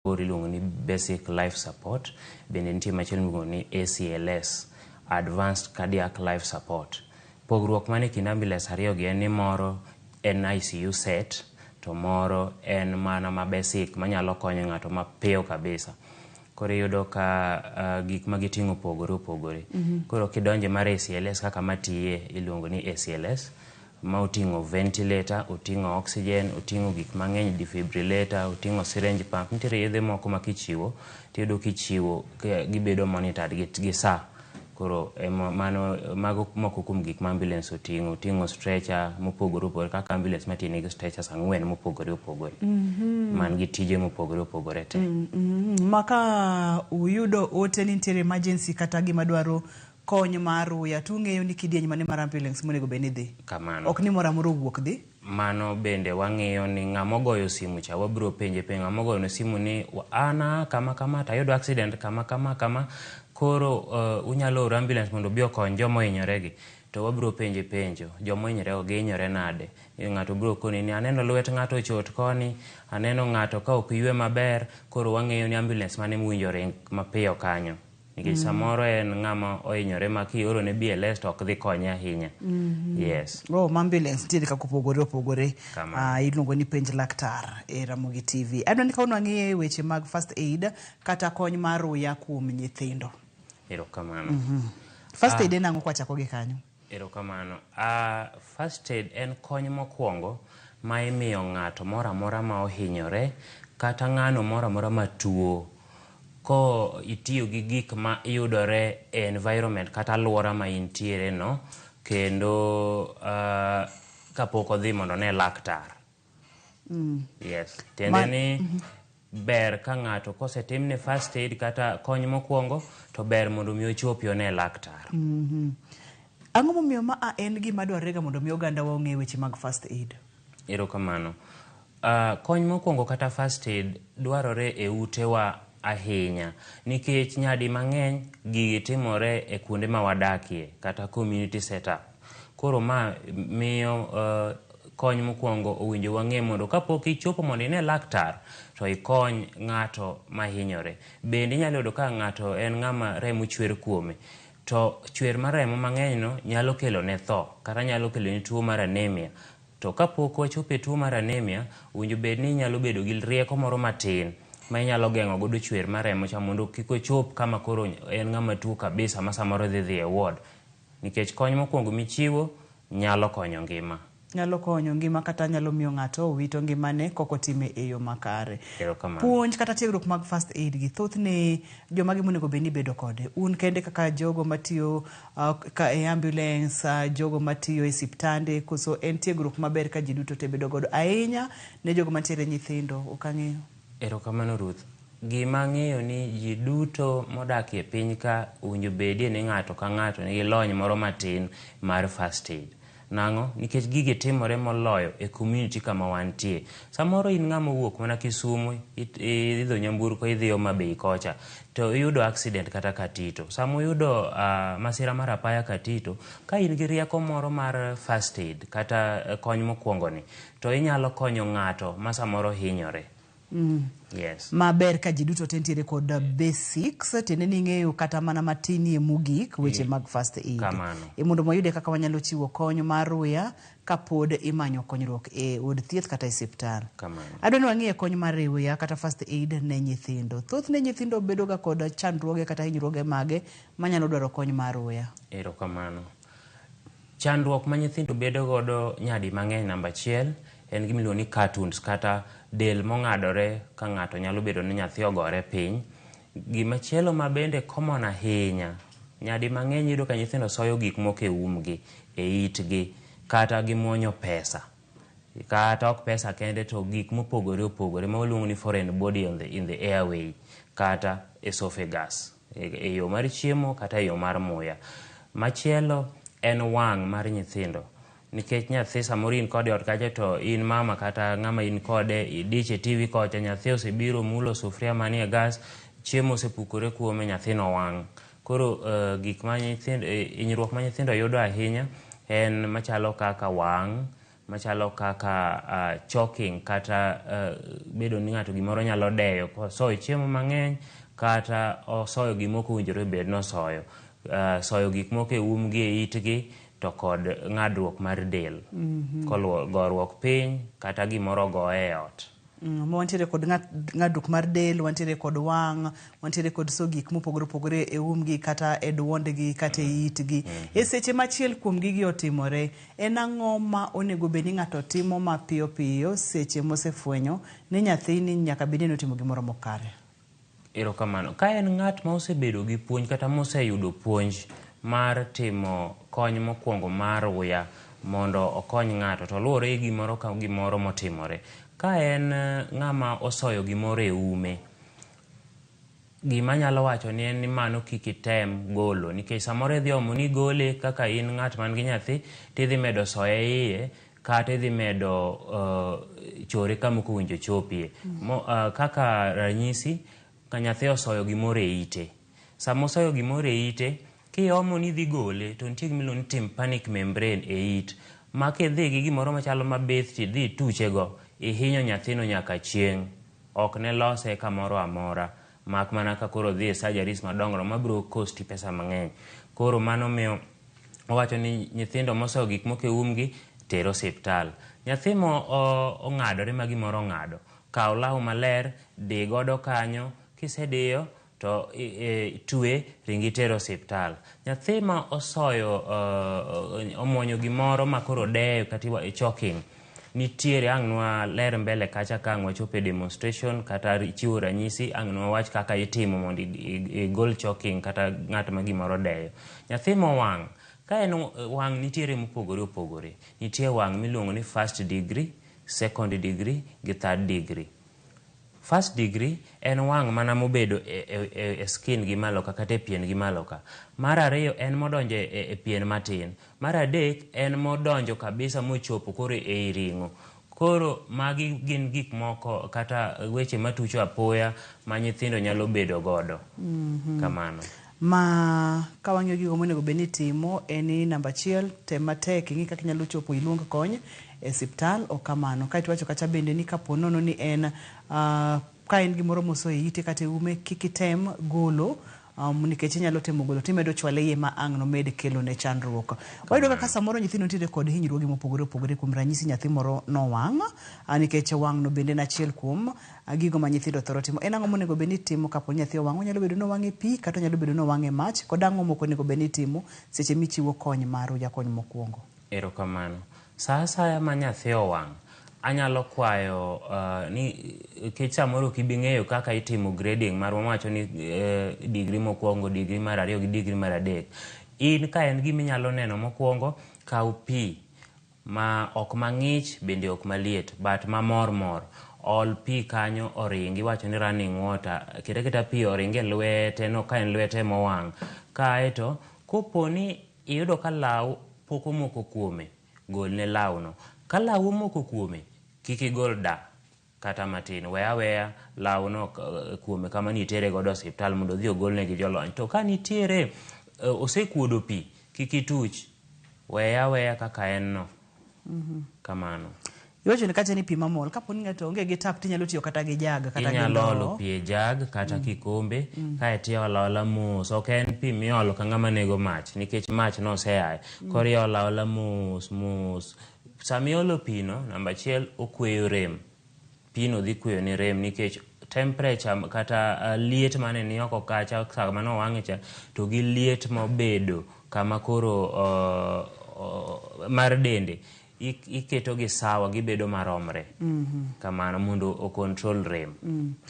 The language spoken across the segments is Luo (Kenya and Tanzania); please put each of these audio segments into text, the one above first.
iluongo ni basic life support, bende nitie machielo miluongo ni ACLS, advanced cardiac life support. Pogruok mane kind ambulance ariyo gi en ni moro en ICU set to moro en mana ma basic manyalo konyo ng'ato mapiyo kabisa. Koro iyudo ka gik ma giting'o opogore. Koro kidonje mar ACLS kaka matiye iluongo ni ACLS, ma oting'o ventilator, oting'o oxygen, oting'o gik mang'eny, defibrillator, oting'o syringe pump. Nitiere yedhe moko ma kichiwo, tiyudo kichiwo gibedo monitored gi sa. Koro mago moko kuom gik ma ambulance oting'o stretcher mopogore opogore, kaka ambulance matiyo nigi stretchers 4 mopogore opogore. Man gi tije mopogore opogore te. Maka uyudo ote ni nitiere emergency kata gima dwaro kony mar uya, tung'eyo ni kidieny mane mar ambulance monego bed ni dhi. Kamano. Ok ni moro amora wuok dhi. Mano bende wang'iyo ni ng'ama ogoyo simu cha, wabiro penje ng'ama ogoyo simu ni ana kama tayudo accident kama. Koro unyalo oro ambulance mondo obi okony joma ohinyoregi, to wabiro penje penjo, joma ohinyorego gihinyore nade. Ng'ato biro koni ni aneno lwet ng'ato ochot koni, aneno ng'ato ka ok ywe maber, koro wang'eyo ni ambulance mane mwinjore mapiyo kanyo. Nikech samoro en ng'ama ohinyore ma kioro ne BLS to ok dhi konye ahinya. Yes. Ambulance nitiere kaka opogore. Iluongo ni penj laktar e Ramogi TV. Adwa ni kauno ang'iye weche mag first aid kata kony mar uya kuom nyithindo. Erokamano. First aid en ang'o kwa chako gi kanyo? Erokamano. First aid en kony mokwongo ma imiyo ng'ato moro amora ma ohinyore kata ng'ano moro amora ma tuo. Ko itiyo gi gik ma yudore e environment kata alwora ma intiere no, kendo kapok odhi mondo ne laktar. Yes. Tiende ni ber ka ng'ato kosetimne first aid kata kony mokwongo, to ber mondo mi ochopi one laktar. Ang'o momiyo ma en gima dwarrega mondo mi oganda wa ong'e weche mag first aid? Erokamano. Kony mokwongo kata first aid dwarore e utewa ahinya, nikech nyadi mang'eny gigi timore e kuonde ma wadakie kata community setup. Koro ma miyo kony mokwongo owinjo wang'e mondo kapok ichopo mondo ine laktar to ikony ng'ato mahinyore. Bende inyalo yudo ka ng'ato en ng'ama remo chwer kuome, to chwer mar remo mang'eny no nyalo kelo ne tho kata nyalo kelo ne tuo mar anemia. To kapok wachopo e tuo mar anemia, owinjo bed ni nyalo bedo gi rieko moro matin ma inyalo geng'o godo chwer mar remo cha mondo kik ochop kama koro en ng'ama tuo kabisa ma samoro dhi e ward. Nikech kony mokwongo michiwo nyalo konyo ngima. Nyalo konyo ngima kata nyalo miyo ng'ato wito ngimane koko time e yo makare. Erokamano. Puonj kata tiegruok mag first aid gi thothne joma monego bed ni bedo kode. Un kende kaka jogo matiyo ka e ambulance, jogo matiyo e siptande, koso en tiegruok maber ka ji duto te bedo godo ahinya ne jogo mantiere nyithindo, ok ang'eyo. Erokamano Ruth. Gima ng'eyo ni ji duto modak e piny ka owinjo bedie ni ng'ato ka ng'ato nigi lony moro matin mar first aid. Nang'o? Nikech gigi timore moloyo e community kama wantie. Samoro in ng'ama wuok mana Kisumu, idho nyamburko idhi Homabay kocha, to iyudo accident kata Katito. Samo yudo masira mar apaya Katito, ka in gi rieko moro mar first aid kata kony mokwongo ni, to inyalo konyo ng'ato ma samoro hinyore. Yes. Maber ka ji duto tentiere kod basics, tiende ni ng'eyo kata mana matinie mogik weche mag first aid. Kamano. Mondo moyude kaka wanyalo chiwo kony mar uya kapod imanyo konyruok e od thieth kata e siptal. Kamano. Adwa ni wang'iye kony mar uya kata first aid ne nyithindo. Thothne nyithindo bedo ga kod chandruoge kata hinyruoge mage manyalo dwaro kony mar uya. Erokamano. Chandruok ma nyithindo bedo godo nyadi mang'eny, namba achiel en gimiluongo ni cartoons kata del mong'adore ka ng'ato nyalo bedo ni nyathi ogore piny. Gimachielo ma bende common ahinya, nyadi mang'eny yudo ka nyithindo soyo gik moko e umgi, e itgi, kata gimuonyo pesa. Kata ok pesa kende to gik mopogore opogore ma waluongo ni foreign body in the airway kata esophagus, e yo mar chiemo kata e yo mar muya. Machielo en wang' mar nyithindo. Nikech nyathi samoro in kode ot kacha to in mama kata ng'ama in kode idiche TV kocha, nyathi osebiro mulo sufria manie gas, chiemo osepukore kuome, nyathino wang'. Koro gik ma nyithindo, hinyruok ma nyithindo yudo ahinya en machalo kaka wang', machalo kaka choking kata bedo ni ng'ato gimoro nyalo deyo kosoyo chiemo mang'eny kata osoyo gimoko winjore bed nosoyo, soyo gik moko e umgi e itgi to kod ng'adruok mar del, goruok piny kata gimoro goye e ot. Wantiere kod ng'adruok mar del, wantiere kod wang', wantiere kod so gik mopogore opogore e umgi kata e duondgi kata e itgi. E seche machiel kuom gigi otimore, en ang'o ma onego bed ni ng'ato timo mapiyo piyo seche mosefwenyo ni nyathini nyaka bed ni otimo gimoro mokare? Erokamano. Ka en ng'at ma osebedo gi puonj kata moseyudo puonj mar timo kony mokwongo mar uya mondo okony ng'ato, to luwore gi gimoro ka gimoro motimore. Ka en ng'ama osoyo gimoro e ume, gima nyalo wacho ni en ni mano kik item golo, nikech samoro idhi omo ni gole kaka in ng'at man gi nyathi, tidhi medo soye iye kata idhi medo chore kama ok owinjo chopie. Kaka ranyisi, ka nyathi osoyo gimoro e ite. Sama osoyo gimoro e ite, kiomo ni dhi gole, to nitie gimiluongo ni tympanic membrane e it, ma kidhi gi gimoro machalo mabith tidhi tuche go, ihinyo nyathino nyaka chieng'. Ok ne lose kamoro amora, mak mana ka koro dhi e surgeries madongo mabiro kosti pesa mang'eny. Koro mano miyo owacho ni nyithindo mosoyo gik moko e umgi ter osiptal. Nyathi ong'adore ma gimoro ong'ado, kaw law maler, di godo kanyo, kisediyo to twe ringi ter osiptal. Nyathi ma osoyo omuonyo gimoro ma koro deyo kata e choking, nitiere ang' nwa ler mbele kacha ka ang' wachope demonstration kata chiwo ranyisi, ang' nwa wach kaka itimo mondo igol choking kata ng'at ma gimoro deyo. Nyathi mowang', ka en wang' nitiere mopogore opogore. Nitie wang' miluongo ni first degree, second degree gi third degree. First degree en wang' mana mobedo e skin gi malo ka kata e pien gi malo ka. Mar ariyo en modonjo e pien matin. Mar adek en modonjo kabisa mochopo koro e ring'o. Koro magi gin gik moko kata weche matucho apoya ma nyithindo nyalo bedo godo. Kamano. Ma kawang'iyo gigo monego bed ni timo en ni namba achiel, tem matek ing'i kaka inyalo chopo iluong kony e osiptal, ok kamano. Kaeto wacho kata bende ni kapo nono ni en ka en gimoro moso e ite kata e ume, kik item golo nikech inyalo temo golo timedo chwale iye ma ang' nomed kelo ne chandruok. Wayudo kaka samoro nyithindo nitiere kod hinyruoge mopogore opogore. Kuom ranyisi, nyathi moro nowang' nikech wang' no bende en achiel kuom gigo ma nyithindo thoro timo. En ang'o monego bed ni timo kapo nyathi owang'? Onyalo bedo ni owang' e pi kata onyalo bedo ni owang' e mach, kod ang'o moko onego bed ni timo seche michiwo kony mar uya, kony mokwongo? Erokamano. Sa asaya ma nyathi owang', anyalo kwayo ni kech samoro ok ibi ng'eyo kaka itimo grading mar wacho ni digri mokwongo, digri mar ariyo gi digri mar adek. In ka en gima inyalo neno mokwongo, kaw pi ma ok mang'ich bende ok maliet, but ma mor mor. Ol pi kanyo oringi, wacho ni running water. Keta pi oringi e lwete no, ka en lwete mowang'. Kaeto kopo ni iyudo ka law pok omoko kuome, gol ne law no. Ka law omoko kuome, kik igol da kata matin, weya law no kuome kama nitere godo osiptal mondo dhi ogolne gi jolony. To ka nitiere osekuodo pi, kik ituch, weya kaka en no. Kamano. Iwacho ni kata ni pi mamol, kapo ni ng'ato onge gi tap, tinyalo tiyo kata gi jag kata gi ndo. Inyalo olo pi e jag kata kikombe, kaeto iolo ola mos. Ok en pi miolo ka ng'ama nego mach, nikech mach no oseaye. Koro iolo ola mos. Sama iolo pi no, namba achiel, okweyo rem. Pi no dhi kweyo ni rem, nikech temperature kata liet mane ni oko kacha sama no wang'e cha, to gi liet mobedo kama koro mar dende, iketo gi sawa, gibedo maromre. Kamano mondo o control rem.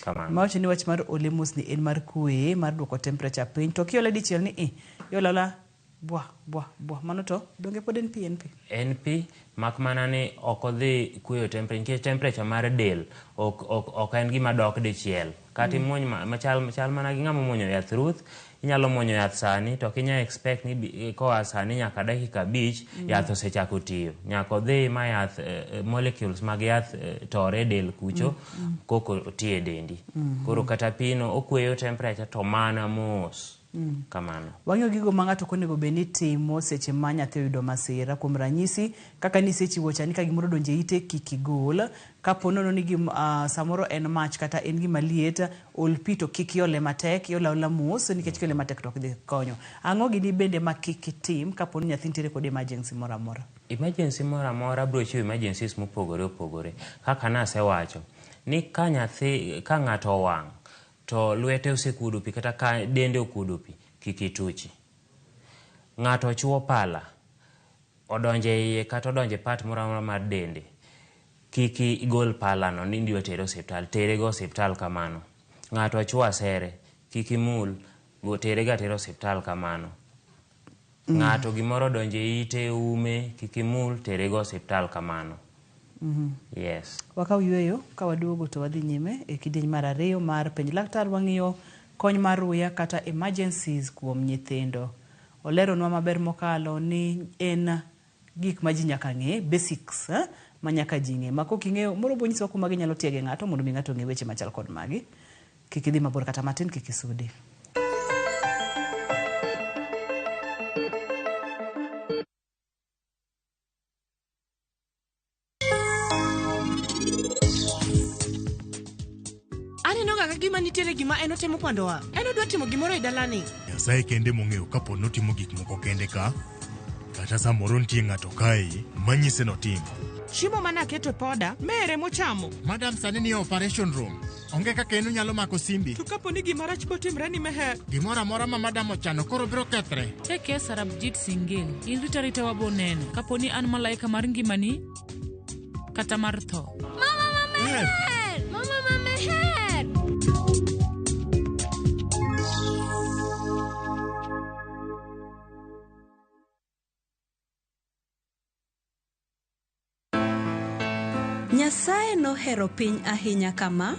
Kamano. Ma wacho ni wach mar ole mos ni en mar kwe, mar duoko temperature piny. To kiole dichiel ni iolola buah, mano to donge pod en pi? En pi, mak mana ni ok odhi kweyo temperature, nikech temperature mar del ok en gima dok dichiel. Kata imuony machal mana gi ng'ama muonyo yath ruth, inyalo muonyo yath sani, to kinya expect ni koa sani nyaka dakika 5 yath osechako tiyo. Nyaka odhi ma yath molecules mag yath tore del kucho, koko tiye dendi. Koro kata pino okweyo temperature to mana mos. Kamano. Wang'eyo gigo ma ng'ato konego bed ni timo seche ma nyathi oyudo masira. Kuom ranyisi, kaka nisechiwo cha ni ka gimoro donje ite kik igol. Kapo nono ni samoro en mach kata en gima liet, ol pi to kik iole matek, iole aola mos nikech kiole matek to ok dhi konyo. Ang'o gini bende ma kik itim kapo ni nyathi nitiere kod emergency moro amora? Emergency moro amora biro chiwo emergencies mopogore opogore. Kaka nasewacho ni ka ng'ato owang' to lwete osekuodo pi kata ka dende okuodo pi, kik ituchi. Ng'ato chuo pala, odonje iye kata odonje part moro amora mar dende, kik igol pala no ni idwa tere osiptal, tere go osiptal kamano. Ng'ato chuo asere, kik imul, go tere ga tere osiptal kamano. Ng'ato gimoro donje ite ume, kik imul, tere go osiptal kamano. Yes. Wakaw yueyo ka waduogo to wadhi nyime e kidieny mar ariyo mar penj laktar. Wang'iyo kony mar ruya kata emergencies kuom nyithindo. Oleronwa maber mokalo ni en gik ma ji nyaka ng'e, basics ma nyaka ji ng'e. Ma kok ing'eyo, moro bonyiso kuma ginyalo tiege ng'ato mondo mi ng'ato ng'e weche machal kod magi. Kik idhi mabor kata matin, kik isudi. Gima nitiere gima en otemo pandowa. En odwa timo gimoro e dalani. Nyasaye kende mong'eyo kapo notimo gik moko kende ka, kata samoro nitie ng'ato kae manyise notimo. Chiemo mana keto poda, mere mochamo. Madam sani ni operation room. Onge kaka enu nyalo mako simbi. To kapo ni gima rach botimre ni meher. Gimoro amora ma madam ochano koro biro kethre. Teke Sarabjit Singil, in rita wabo neno. Kapo ni an malaika mar ngimani, kata mar tho. Mama meher! Mama meher! Nyasaye nohero piny ahinya kama,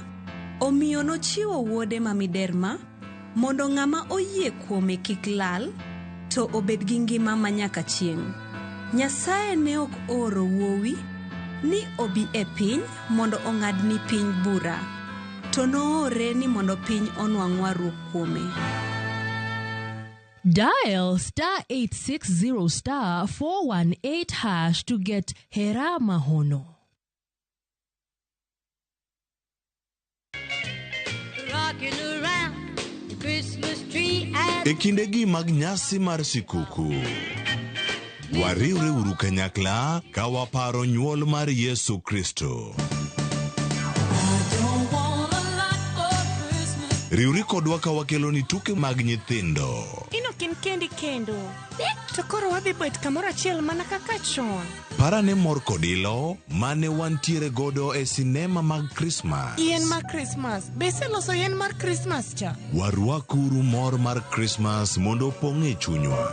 omiyo nochiwo wuode mamiderma, mondo ng'ama oyie kuome kik lal, to obed gi ngima ma nyaka chieng'. Nyasaye ne ok oro wuowi ni obi e piny mondo ong'adni piny bura, to noore ni mondo piny onwang' warruok kuome. Dial *860*418# to get Hera Mahono. E kindegi mag nyasi mar sikuku, wariwre uru kanyakla ka waparo nyuol mar Yesu Kristo. Riwri kodwa ka wakelo ni tuke mag nyithindo. Ino kendi kendo. To koro wadhi bet kamoro achiel mana kaka chon. Parane mor kodilo mane wantiere godo e sinema mag Christmas. Yien mar Christmas. Bese loso yien mar Christmas cha. Warwakuru mor mar Christmas mondo opong' e chunywa.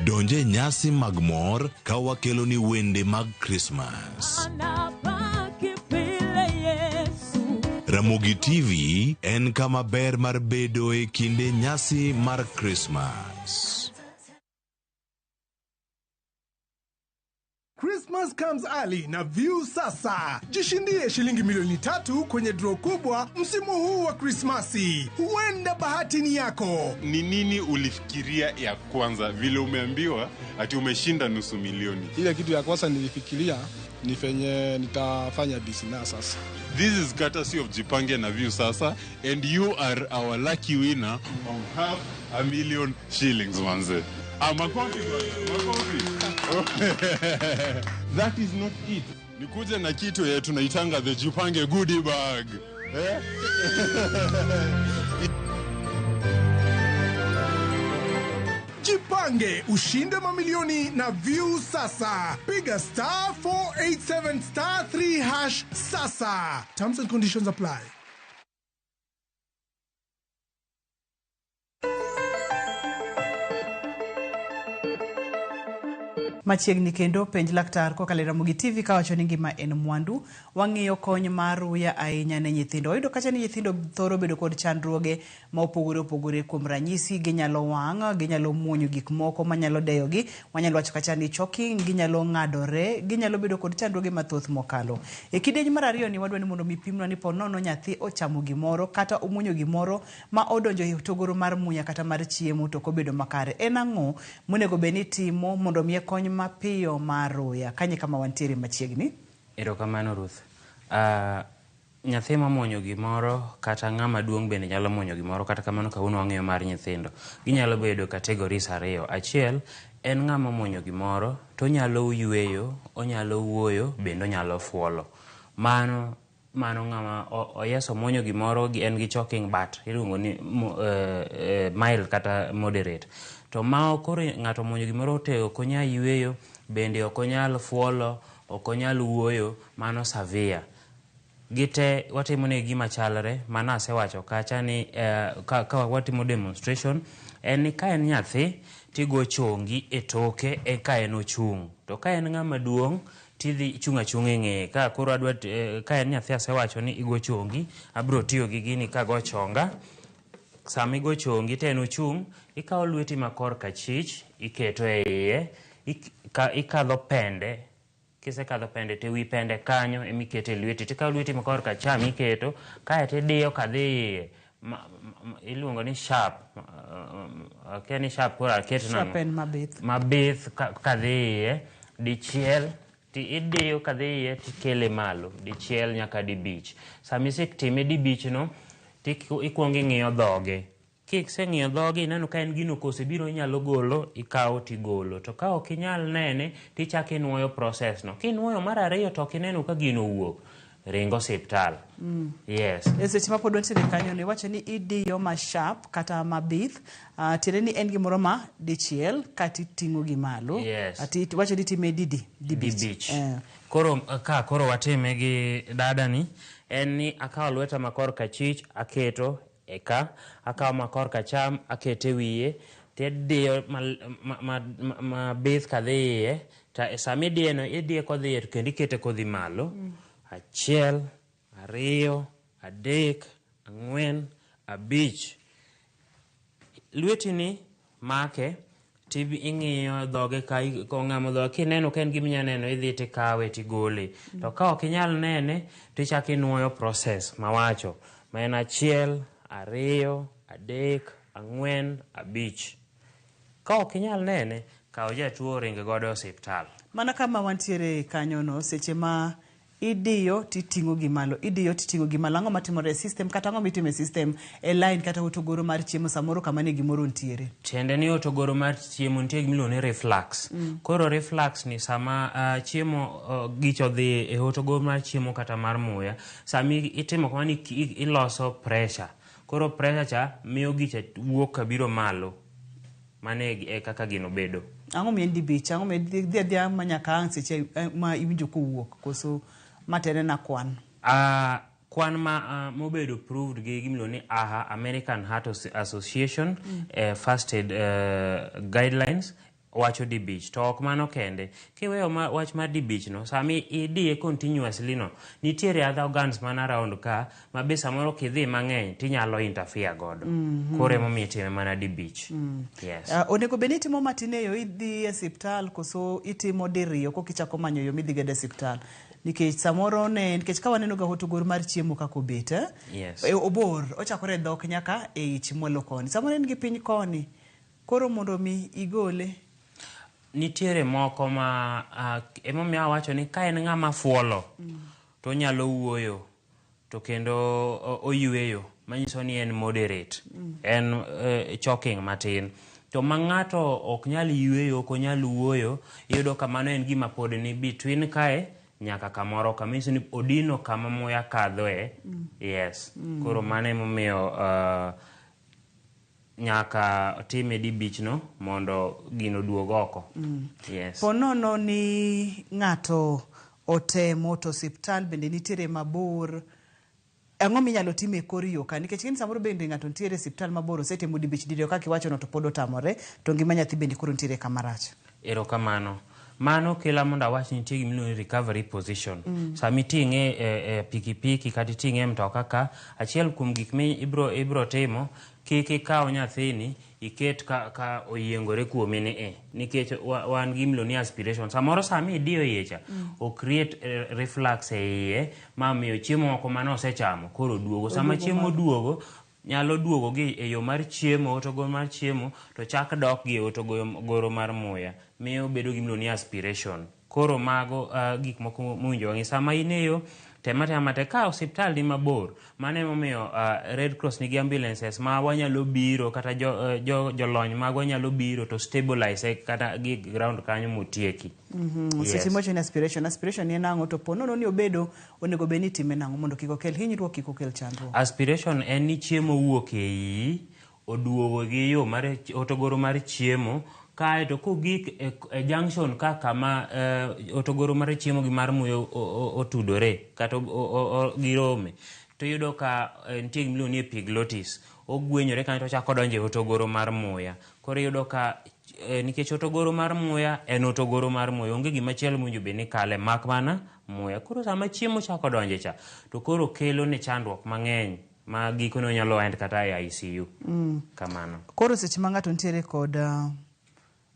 Donje nyasi mag mor ka wakelo ni wende mag Christmas. Ramogi TV en kama ber mar bedo e kinde nyasi mar Christmas. Christmas comes early na View sasa. Jishindie shilingi milioni 3 kwenye draw kubwa msimu huu wa Krismasi. Huenda bahati ni yako. Ni nini ulifikiria ya kwanza vile umeambiwa ati umeshinda nusu milioni? Ile kitu ya kwanza nilifikiria ni fenye nitafanya business sasa. This is courtesy of Jipange na View sasa, and you are our lucky winner of $500,000 shillings, manze. Makofi. That is not it. Nikuje na kitu ya tunaitanga the Jipange goodie bag. Jipange ushinde mamilioni na View sasa. Piga *487*3# sasa. Terms and conditions apply. Machiegni kendo penj laktar kokalo Ramogi TV kawacho ni ngima en mwandu. Wang'iyo kony mar uya ahinya ne nyithindo. Oyudo kacha ni nyithindo thoro bedo kod chandruoge ma opogore kuom ranyisi, ginyalo wang', ginyalo muonyo gik moko manyalo deyogi, wanyalo wacho kacha ni choking, ginyalo ng'adore, ginyalo bedo kod chandruoge mathoth mokalo. E kidieny mar ariyo ni wadwa ni mondo mipimno ni po nono nyathi ochamo gimoro kata omuonyo gimoro ma odonjo e hotogoro mar muya kata mar chiemo to kobedo makare. En ang'o monego beni timo mondo miye kony mapiyo mar uya kanye kama wantiere machiegni? Erokamano Ruth. Nyathi ma muonyo gimoro kata ng'ama duong' bende nyalo muonyo gimoro, kata kamano kawuono wang'eyo mar nyithindo. Ginyalo bedo categories ariyo. Achiel en ng'ama muonyo gimoro to nyalo yueyo, onyalo wuoyo, bende onyalo fuolo. Mano ng'ama oyeso muonyo gimoro en gi choking but iluongo ni mild kata moderate. To ma koro ng'ato muonyo gimoro to ok onyal yueyo, bende ok onyal fuolo, ok onyal wuoyo, mano severe. Gite watimo ne gima chalre, mana asewacho kacha ni ka watimo demonstration, en ni ka en nyathi tigo chongi e toke ka en ochung'. To ka en ng'ama duong' tidhi chung' achung' e ng'eye. Ka koro adwa ka en nyathi asewacho ni igo chongi, abro tiyo gi gini kago chonga. Sama igo chongi to en ochung', ikawo lweti ma korka chich, iketo e iye, ikadho pende. Kisekadho pende to wi pende kanyo emikete lweti. Tikawo lweti ma korka cham iketo, kae tidiyo kadhi iye. Iluongo ni sharp. Kia ni sharp koro aket nang'o? Sharp en mabith. Mabith kadhi iye, dichiel ti idiyo kadhi iye tikele malo, dichiel nyaka dibich. Sama isetime dibich no, ikuongo ing'iyo dhoge. Kiseng'iyo dhoge ineno ka en gino kosebiro inyalo golo, ikawo tigolo. To ka ok inyal nene, tichako inuoyo process no. Kinuoyo mar ariyo to ok ineno ka gino wuok, ringo osiptal. Yes. Seche ma pod wantiere kanyo ni wacho ni idiyo ma sharp kata mabith, tiende ni en gimoro ma dichiel kati ting'o gi malo. Yes. Ati wacho ni time dibich. Koro koro watime gi dada ni, en ni akawo lweta ma korka chich aketo eka, akawo ma korka cham akete wiye, tidiyo ma bith kadhi iye, ta sami diye no idiye kodhi iye kendo ikete kodhi malo. Achiel, ariyo, adek, ang'wen, abich. Lweti ni make tibi ing'iyo dhoge ka ng'amo dhoge, kineno ka en giminya neno idhi tikawe tigole. To ka ok inyal nene tichako inuoyo process mawacho, ma en achiel, ariyo, adek, ang'wen, abich. Ka ok inyal nene, kawo jatuo ring godo osiptal. Mana kama wantiere kanyo no, seche ma idiyo titing'o gi malo, idiyo titing'o gi malo, ang'o matimore e system kata ang'o mitimo e system e line kata hotogoro mar chiemo samoro kama ne gimoro ntiere? Tiende ni hotogoro mar chiemo nitie gimiluongo ni reflux. Koro reflux ni sama chiemo gicho dhi e hotogoro mar chiemo kata mar muya, sami itimo kama ni iloso pressure. Koro pressure cha miyo gicha wuok kabiro malo. Mane kaka gino bedo. Ang'o mien dibich, ang'o mien dhia manyaka ang' seche ma iwinjo kowuok, koso matere na kwan? Kwan mobedo proved gi gimiluongo ni AHA, American Heart Association, First Aid Guidelines, wacho dibich. To ok mano kende. Kiweyo wach mar dibich no, sami idiye continuously no, nitiere other organs man around ka, ma be samoro kidhi mang'eny tinyalo interfere godo. Koro emomiyo itime mana dibich. Yes. Onego beni itimo matineyo idhi e siptal koso itimo diriyo kokichako manyo yo midhi gede siptal? Nikech samoro ne, nikech ka waneno ga hotogoro mar chiemo kako bet, yes. Obor, ochakore dhok nyaka e ich mwelo koni. Samoro en gi piny koni, koro mondo mi igole? Nitiere moko ma emomiyo awacho ni ka en ng'ama fuolo to nyalo wuoyo to kendo oyueyo, manyiso ni en moderate, en choking matin. To ma ng'ato ok nyal yueyo, ok onyal wuoyo, iyudo kamano en gima pod ni between kae nyaka kamoro kama ni odino kama muya kadhoe. Yes. Koro mano emomiyo nyaka time dibich no mondo gino duog oko. Yes. Ponono ni ng'ato otemo to siptal bende nitiere mabor, ang'o minyalo time kor yo ka? Nikech gin samoro bende ng'ato nitiere siptal mabor osetemo dibich dirio kaka iwacho no to pod otamore, to ngima nyathi bende koro nitiere kamarach. Erokamano. mano kila mondo awach nitie gimiluongo ni recovery position. Sama iting'e pikipiki kata iting'e mtoka ka, achiel kuom gik ibro timo, kik ikaw nyathini iket ka oyiengore kuome ni nikech wan gimiluongo ni aspiration. Samoro sami idiyo iye o create reflux e iye ma miyo chiemo moko mane osechamo koro duogo. Sama chiemo duogo, nyalo duogo gi e yo mar chiemo, otogoro mar chiemo, to chak dok gi otogoro mar muya, miyo bedo gimiluongo ni aspiration. Koro mago gik moko mowinjo wang'i. Sama ineyo temate ka osiptal ni mabor, mane momiyo Red Cross nigi ambulances ma wanyalo biro kata jolony mag wanyalo biro to stabilize kata gi ground kanyo motieki. Seche mocho ni aspiration ni nang'o to ponono ni obedo onego beni time nang'o mondo kik okel hinyruok, kik okel chandruok. Aspiration en ni chiemo wuok e iyi, oduogo gi yo mar otogoro mar chiemo, kae to kogik e junction kama otogoro mar chiemo gi mar muya otudore kata girome, to yudo ka nitie gimiluongo ni epiglottis, ogwenyore kanyo to chako donjo e otogoro mar muya. Koro yudo ka nikech otogoro mar muya en otogoro mar muya, onge gimachielo mowinjo bed ni kale mak mana muya. Koro sama chiemo chako donje cha, to koro kelo ne chandruok mang'eny ma gikone onyalo end kata e ICU. Kamano. Koro seche ma ng'ato nitiere kod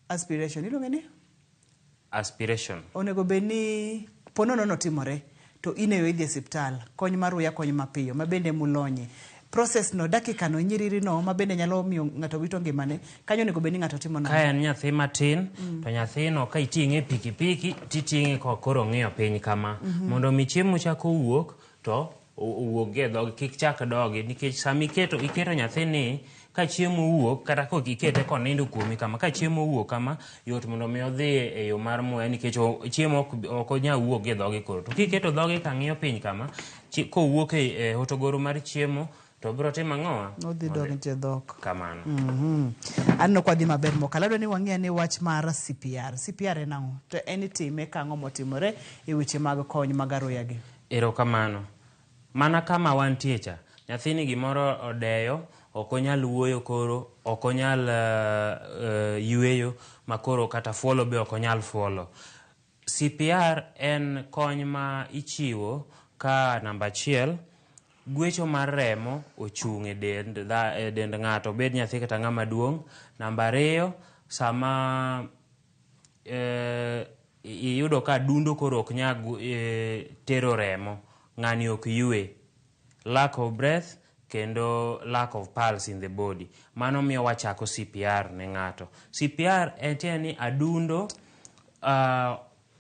aspiration, iluonge ni? Aspiration. Onego bed ni ponono notimore, to ineyo idhi e osiptal, kony mar uya, kony mapiyo, mabende mulonye. Process no, dakika no, nyiriri no, mabende nyalo miyo ng'ato wito ngimane, kanyo onego bed ni ng'ato timo nang'o? Ka en nyathi matin, to nyathino ka iting'e pikipiki, titing'e koro ng'iyo piny kama. Mondo mi chiemo chako wuok, to owuok e dhoge, kik chak dogi, nikech sama iketo nyathini ka chiemo wuok, kata kok ikete konindo kuomi kama, ka chiemo wuok kama, yot mondo mi odhi e yo mar muya, nikech chiemo ok onyal wuok e dhoge koro. To kiketo dhoge ka ng'iyo piny kama, kowuok e otogoro mar chiemo, to biro timo ang'owa? Odhi dog je dhok. Kamano. Anno kwa dhi maber mokalo. Adwa ni wang'e ni wach mar CPR. CPR en ang'o? To en itime ka ang'o motimore e weche mag kony mag aroya gi? Erokamano. Mana kama wantie cha, nyathini gimoro odeyo, ok onyal wuoyo koro, ok onyal yueyo, makoro kata fuolo be ok onyal fuolo. CPR en kony ma ichiwo ka namba 1, gwecho mar remo ochung' e dend ng'ato, bed nyathi kata ng'ama duong'. Namba 2, sama iyudo ka dundo koro ok nyag tero remo, ng'ani ok yue, lack of breath kendo lack of pulse in the body, mano miyo wachako CPR ne ng'ato. CPR en tiende ni adundo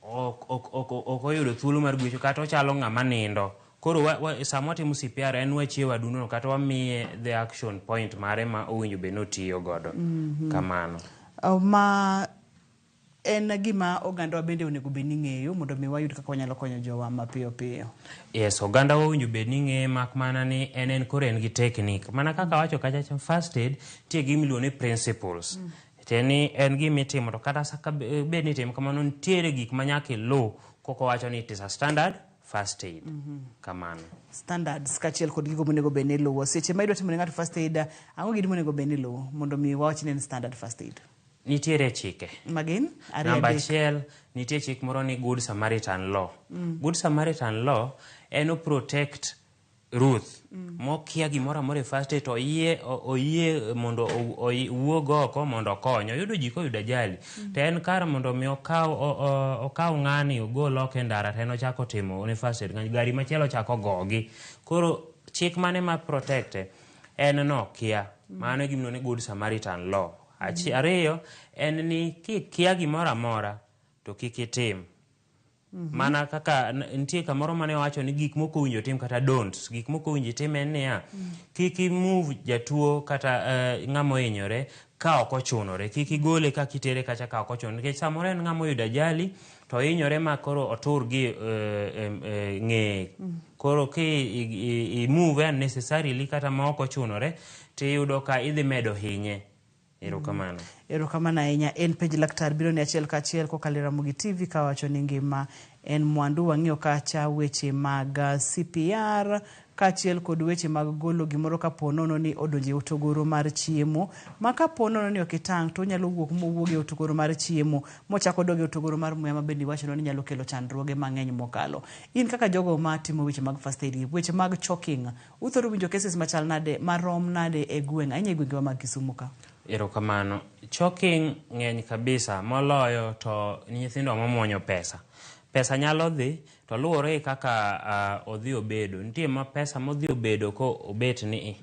ok oyudo thuolo mar gwecho, kata ochalo ng'ama nindo. Koro sama watimo CPR en wachiewo adundono, kata wamiye the action point mare ma owinjo bed notiyo godo. Kamano. Ma en gima oganda bende onego bed ni ng'eyo mondo mi wayud kaka wanyalo konyo jowa mapiyo piyo. Yes, oganda owinjo bed ni ng'eyo, mak mana ni en koro en gi technique. Mana kaka wacho kacha, first aid tie gimiluongo ni principles. Teni en gimitimo, to kata saka bed ni timo kamano, nitiere gik manyaka iluw koko wacho ni it is a standard first aid. Kamano. Standards kachiel kod gigo monego bed ni luwo. Seche ma idwa timo ne ng'ato first aid, ang'o gidi monego bed ni luwo mondo mi wawach ni en standard first aid? Nitiere chike. Magin? Namba 1, nitie chik moro ni Good Samaritan Law. Good Samaritan Law en protect Ruth. Mokia gimoro amora first aid, to oyie mondo owuog oko mondo okonyo. Yudo ji koyudo ajali, to en kar mondo mi okaw ng'ani ogol oko e ndara, to en ochako timo ne first aid, gari machielo chako gogi. Koro chik mane ma protecte en no kia. Mano e gimiluongo ni Good Samaritan Law. 2, en ni kia gimoro amora to kik itim. Mana kaka nitie kamoro mane wacho ni gik moko winjo tim kata don'ts, gik moko winjo tim en niya, kik imove jatuo kata ng'ama ohinyore ka ok ochunore, kik igole ka kitere kacha ka ok ochunore, nikech samoro en ng'ama oyudo ajali to hinyore ma koro otur gi ng'eye. Koro ki imove unnecessarily kata ma ok ochunore, tiyudo ka idhi medo hinye. Erokamano. Erokamano ahinya. En penj laktar biro ni achiel ka achiel kokalo e Ramogi TV ka wacho ni ngima en mwandu. Wang'iyo kacha weche mag CPR kachiel kod weche mag golo gimoro ka ponono ni odonje utogoro mar chiemo, ma ka ponono ni okitang' to nyalo wuok mowuoge utogoro mar chiemo mochako doge utogoro mar muya, ma bende wacho ni nyalo kelo chandruoge mang'eny mokalo. In kaka jogo ma timo weche mag first aid, weche mag choking, uthoro winjo cases machal nade marom nade e gweng' ahinya e gwenge mag Kisumu ka? Erokamano. Choking ng'eny kabisa, moloyo to nyithindo momuonyo pesa. Pesa nyalo dhi to luore kaka odhi obedo. Nitie ma pesa modhi obedo ko obet ni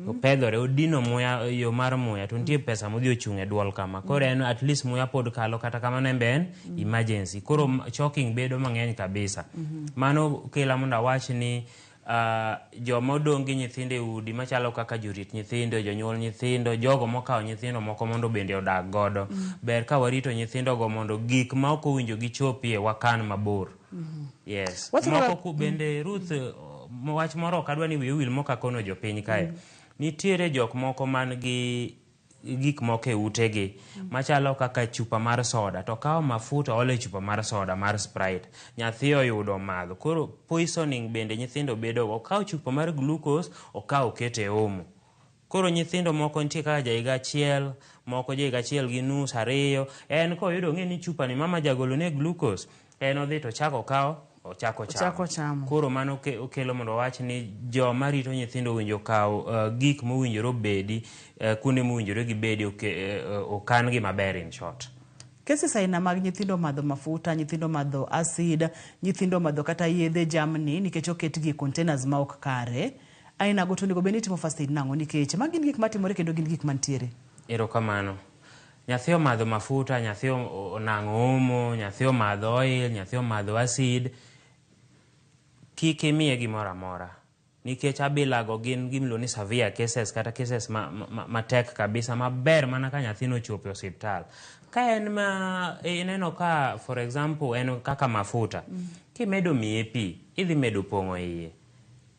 opedhore odino muya, yo mar muya, to nitie pesa modhi ochung' e duol kama. Koro en at least muya pod kalo, kata kamano en ben emergency. Koro choking bedo mang'eny kabisa. Mano kela mondo awach ni joma odong' gi nyithindo e udi machalo kaka jorit nyithindo, jonyuol nyithindo, jogo mokawo nyithindo moko mondo bende odag godo. Ber ka warito nyithindo go mondo gik ma ok owinjo gichopie wakan mabor. Yes. Moko bende Ruth, wach moro ok adwa ni wiye wil moko akono jopiny kae. Nitiere jok moko man gi gik moko e utegi machalo kaka chupa mar soda, to kawo mafuta ole chupa mar soda mar Sprite, nyathi oyudo madho. Koro poisoning bende nyithindo bedo, okawo chupa mar glucose okawo kete omo. Koro nyithindo moko nitie kaka jaiga achiel, moko jaiga achiel gi nus, 2, en koyudo ng'e ni chupa ni mama jagolo ne glucose, en odhi to chako kawo ochako chamo. Koro mano okelo mondo wach ni joma rito nyithindo winjo kawo gik mowinjore obedi kuonde mowinjore gibedi okan gi maber in short. Cases aina mag nyithindo madho mafuta, nyithindo madho acid, nyithindo madho kata yedhe jamni nikech oketgi e containers ma ok kare, aina go to onego bed ni timo first aid nang'o, nikech magi gik matimore kendo gin gik mantiere. Erokamano. Nyathi omadho mafuta, nyathi onang'o omo, nyathi omadho oil, nyathi omadho acid, kik imiye gimoro amora, nikech abilago gin gimiluongo ni severe cases kata cases matek kabisa, maber mana ka nyathino ochopo e osiptal. Ka en ma ineno ka for example en kaka mafuta, kimedo miye pi idhi medo pong'o iye,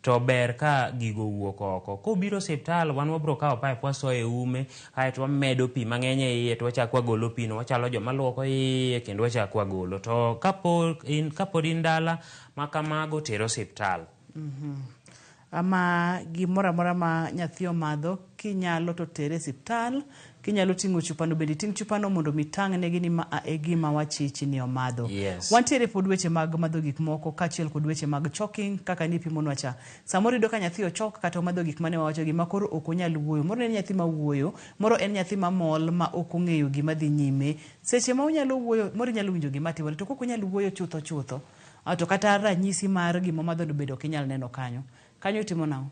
to ber ka gigo wuok oko. Kobiro osiptal wan wabro kawo pipe wasoye ume, kaeto wamedo pi mang'eny e iye to wachako wagolo pino, wachalo joma luoko iye kendo wachako wagolo. To kapod in dala makamago tero osiptal. Ama gimoro amora ma nyathi omadho kinyalo to tere osiptal, kinyalo ting'o chupano bende ting' chupano mondo mitang' negi ni ma e gima wachichi ni omadho. Yes. Wantiere pod weche mag madho gik moko kachiel kod weche mag choking kaka ni pimonwa cha. Samoro iyudo ka nyathi ochok kata omadho gik mane wawacho gi makoro ok onyal wuoyo. Moro en nyathi ma wuoyo, moro en nyathi mamol ma ok ong'eyo gima dhi nyime. Seche ma onyalo wuoyo, moro nyalo winjo gima timore to ok onyal wuoyo chutho. To kata ranyisi mar gima madho no bedo ok inyal neno kanyo. Kanyo timo nang'o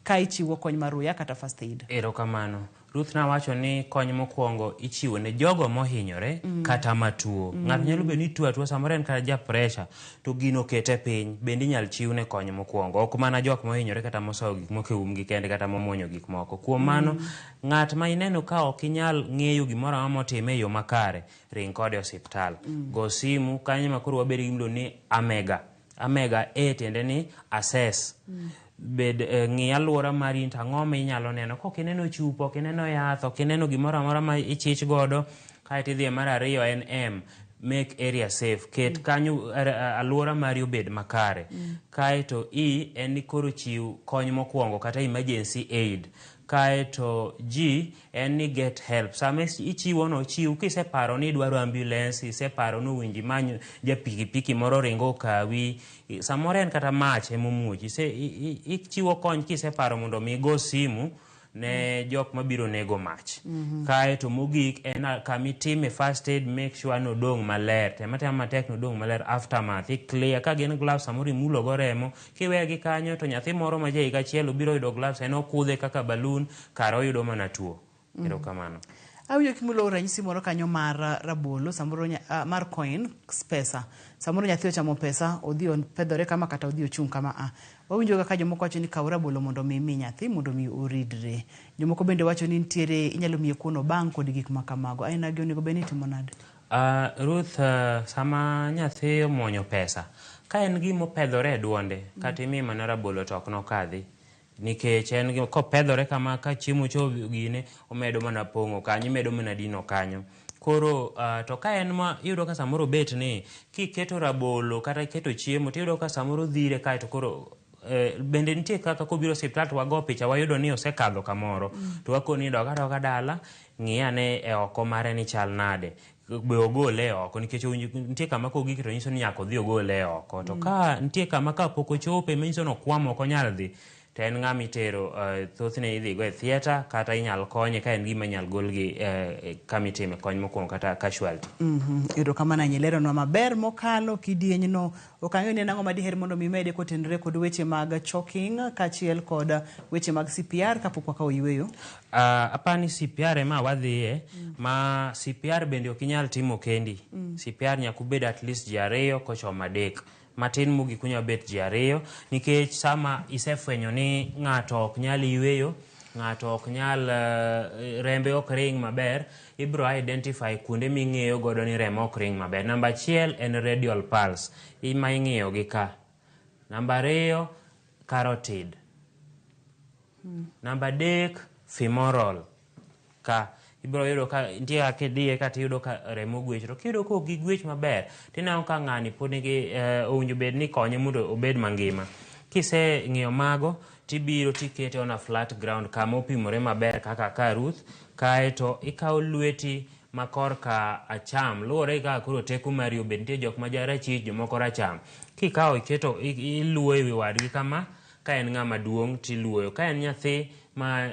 ka ichiwo kony mar uya kata first aid? Erokamano. Ruth na wacho ni kony mokwongo ichiwo ne jogo mohinyore kata matuo. Ng'ato nyalo bedo ni tuo atuo, samoro en kata ja pressure to gino kete piny, bende inyal chiw ne kony mokwongo. Ok mana jok mohinyore kata mosawo gik moko e umgi kende kata momuonyo gik moko. Kuom mano, ng'at ma ineno ka ok inyal ng'eyo gimoro amora motime e yo makare, ring kode osiptal. Go simu kanyo ma koro wabed gi miluongo ni Amega A tiende ni assess. Bed ng'i alwora mari tang'o ma inyalo neno. Kok ineno chupa, ok ineno yath, ok ineno gimoro amora ma ichich godo, kaeto idhi mar 2 en M, make area safe. Ket kanyo alwora mari obed makare. Kaeto E en ni koro chiw kony mokwongo kata emergency aid. Kaeto G en ni get help. Sama ichiwo no, chiw kiseparo ni idwaro ambulance, iseparo no winji manyo ja pikipiki moro ringo kawi, samoro en kata mach emomuochi, ichiwo kony kiseparo mondo mi go simu ne jok mabiro nego mach. Kaeto mogik en kamitime first aid, make sure no dong maler, tema matek no dong maler, aftermath clear. Ka gin gloves samoro imulo go remo, kiwegi kanyo to nyathi moro ma jaiga achiel biro yudo gloves en okudhe kaka balloon, kara oyudo mana tuo. Erokamano. Awinjo kimulo ranyisi moro kanyo mar rabolo, samoro mar coin, pesa. Samoro nyathi ochamo pesa, odhi pedhore kama kata odhi ochung' kama Wawinjo kaka jomoko wacho ni kaw rabolo mondo mi nyathi mondo mi oridre. Jomoko bende wacho ni nitiere inyalo miye kuono bang' kod gik makamago. Aina gi onego bed ni timo nade? Ruth, sama nyathi omuonyo pesa, ka en gimo pedhore e duonde, kata imiye mana rabolo to ok nokadhi. Nikech en kopedhore kama ka chiemo cho gine, omedo mana pong'o kanyo, imedo mana dino kanyo. Koro to ka en ma yudo ka samoro bet ni kiketo rabolo kata keto chiemo tiyudo ka samoro dhire kae to koro bende nitie kaka kobiro osiptal to wago picha wayudo ni osekadho kamoro to wakoni doga dala ng'iyane e oko mare ni chal nade be ogole oko nikech nitie kama kogik to nyiso ni nyaka odhi ogole oko to ka nitie kama ka pok ochope manyiso ni okwamo ok onyal dhi to en ng'ama itero thothne idhi go e theatre kata inyal konye ka en gima inyal golgi kama itime kony mokwongo kata casualty. Ero kamano leronwa maber mokalo kidienyno. Ok ang'eyo ni en ang'o madiher mondo mi mede kotenore kod weche mag choking kaachiel kod weche mag CPR kapok wakawo yweyo. Apani CPR ema wadhiye ma CPR bende ok inyal timo kendi. CPR nyaka ubed at least ji 2 kochomo 3 matin mogik kunya bet ji 2 nikech sama isefwenyo ni ng'ato ok nyal yweyo, ng'ato ok nyal rembe ok ring maber, ibro identify kuonde ming'eyo godo ni remo ok ring maber. Namba 1 en radial pulse, ima ing'iyo gi ka. Namba 2 carotid. Namba 3 femoral ka. Ibro yudo ka nitie akidie ka tiyudo ka remo gwech to kiyudo ka ok gwech maber tineno ka ng'ani pod nigi owinjo bed ni konye mondo obed mangima. Kise ng'iyo mago tibiro tikete on a flat ground kama opimore maber kaka ka Ruth, kaeto ikawo lweti makor ka acham luwore ka koro teko mari obed. Nitie jok ma jarachich jomoko racham. Kikawo iketo iluwo ewi wadgi kama ka en ng'ama duong' tiluoyo. Ka en nyathi ma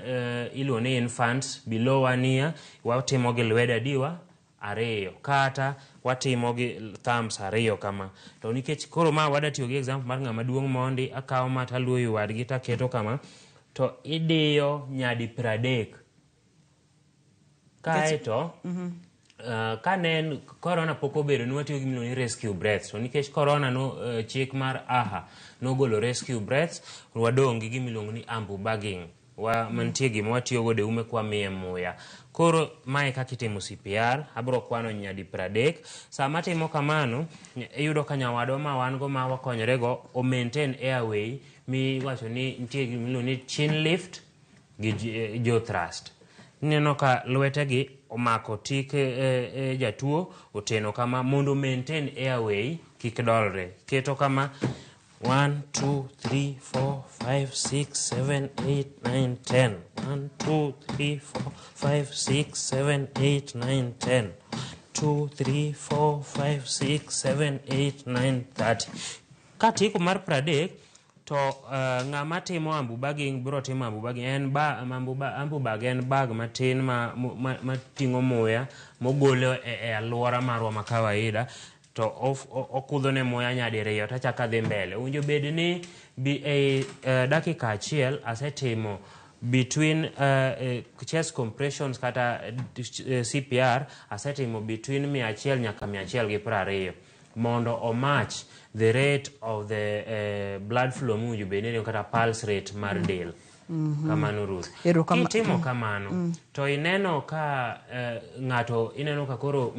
iluwo ni infant below 1 year watimo gi lweda diwa 2 kata watimo gi thumbs 2 kama. To nikech koro ma wada tiyo gi example mar ng'ama duong' mondi akawo mata luoyo wadgi taketo kama to idiyo nyadi 30. Kaeto kanen corona pok obedo ni watiyo gi miluongo ni rescue breaths to nikech corona no chik mar AHA nogolo rescue breaths wadong' gi gimiluongo ni ambu bagging mantie gima watiyo godo e ume kwa miye muya. Koro mae kaka itimo CPR, abro kwano nyadi 30. Sama timo kamano iyudo ka nyawadwa ma wan go ma wakonyore go o maintain airway mi wacho ni nitie gimiluongo ni chin lift gi jaw thrust. Neno ka lwetegi omako tik jatuo oteno kama mondo maintain airway kik dolre. Keto kama 1 2 3 4 5 6 7 8 9 10. 1 2 3 4 5 6 7 8 9 10. 2 3 4 5 6 7 8 9 30. Katiko mar 30 to ng'ama timo ambu bagging bro timo ambu bagging en ambu bag en bag matin ma ting'o muya mogolo e alwora marwa ma kawaida to okudho ne muya nyadi 2 tachaka dhi mbele. Unjo bed ni dakika 1 asetimo between chest compressions kata CPR asetimo between 100 nyaka 120 mondo o match the rate of the blood flow munjo bed kata pulse rate mar del. Kamano Ruth. Kitimo kamano to ineno ka ng'ato ineno ka koro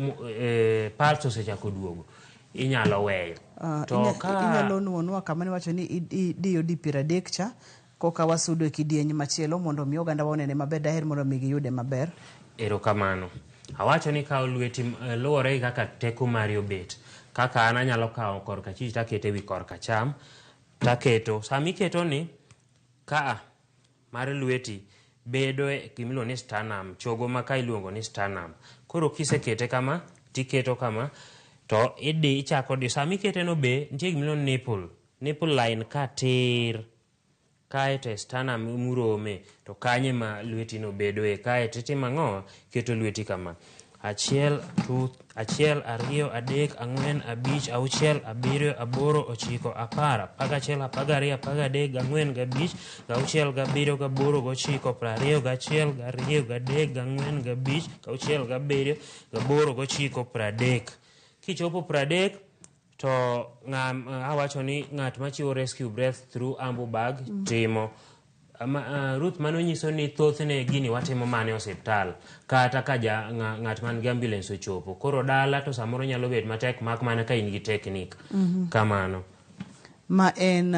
pulse osechako duogo inyalo weyo. To ka inyalo nuonwa kama ni wacho ni idiyo di 30 cha koka wasudo e kidieny machielo mondo mi oganda wonene maber daher mondo mi giyude maber. Erokamano. Awacho ni kawo lweti luwore kaka teko mari obet. Kaka an anyalo kawo korka chich takete ewi korka cham taketo. Sami keto ni ka mar lweti bedo e gimiluongo ni sternum, chogo ma ka iluongo ni sternum. Koro kisekete kama tiketo kama to ichako di. Sami kete no be nitie gimiluongo ni nipple line ka tir kaeto sternum murome to kanye ma lweti no bedo e kaeto itimo ang'o keto lweti kama 1 2 1 2 3 4 5 6 7 8 9 10 11 12 13 14 15 16 17 18 19 20. Kichopo 30 to awacho ni ng'at machiwo rescue breath through ambu bag timo. Ruth mano nyiso ni thothne gini watimo mane osiptal kata ka ng'at man gi ambulance ochopo. Koro dala to samoro nyalo bet matek mak mana ka in gi teknik. Kamano. Ma en